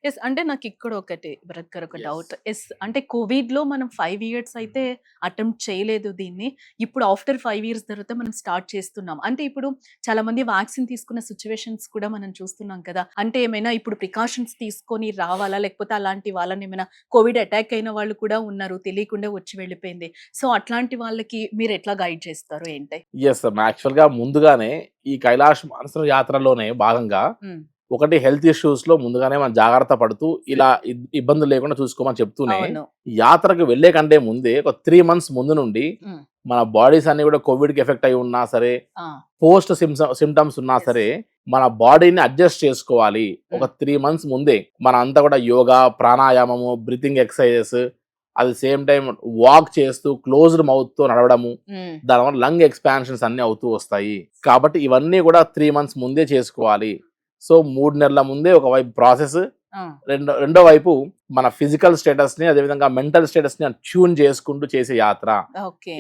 Yes. అంటే నాకిక్కడ ఒకటి బ్రదర్ ఒక యెస్. డౌట్. యెస్. అంటే కోవిడ్‌లో మనం 5 ఇయర్స్ అయితే అటెంప్ట్ చేయలేదు దీన్ని. ఇప్పుడు ఆఫ్టర్ 5 ఇయర్స్ తర్వాత మనం స్టార్ట్ చేస్తున్నాం. అంటే ఇప్పుడు చాలా మంది వాక్సిన్ తీసుకున్న సిట్యుయేషన్స్ కూడా మనం చూస్తున్నాం కదా! అంటే ఏమైనా ఇప్పుడు ప్రికాషన్స్ తీసుకొని రావాలా? లేకపోతే అలాంటి వాళ్ళనేమైనా కోవిడ్ అటాక్ అయిన వాళ్ళు కూడా ఉన్నారు. తెలియకుండా వచ్చి వెళ్ళిపోయింది. సో, అట్లాంటి వాళ్ళకి మీరెట్లా గైడ్ చేస్తారు? ఏంటి? యెస్. యాక్చువల్‌గా ముందుగానే ఈ కైలాష్ మానస యాత్రలోనే భాగంగా హ్మ్. ఒకటి హెల్త్ ఇష్యూస్‌లో ముందుగానే మనం జాగ్రత్త పడుతూ ఇలా ఇబ్బందులు లేకుండా చూసుకోమని చెప్తూనే, అవును. యాత్రకు వెళ్ళే కంటే ముందే ఒక 3 మంత్స్ ముందు నుండి హ్మ్. మన బాడీస్ అన్నీ కూడా కోవిడ్‌కి ఎఫెక్ట్ అయ్యి ఉన్నా సరే, ఆ! పోస్ట్ సింప్టమ్స్ ఉన్నా యెస్. సరే, మన బాడీని అడ్జస్ట్ చేసుకోవాలి. ఒక హ్మ్. 3 మంత్స్ ముందే మనంతా కూడా యోగా, ప్రాణాయామము, breathing exercises at the same time walk చేస్తూ క్లోజ్డ్ మౌత్‌తో నడవడము. హ్మ్. దానివల్ల లంగ్ ఎక్స్‌పాన్షన్స్ అన్నీ అవుతూ వస్తాయి. కాబట్టి ఇవన్నీ కూడా 3 మంత్స్ ముందే చేసుకోవాలి. సో, 3 నెలల ముందే ఒకవైపు ప్రాసెస్, ఆ! రెండో వైపు మన ఫిజికల్ స్టేటస్‌ని అదేవిధంగా మెంటల్ స్టేటస్‌ని ట్యూన్ చేసుకుంటూ చేసే యాత్ర. ఓకే.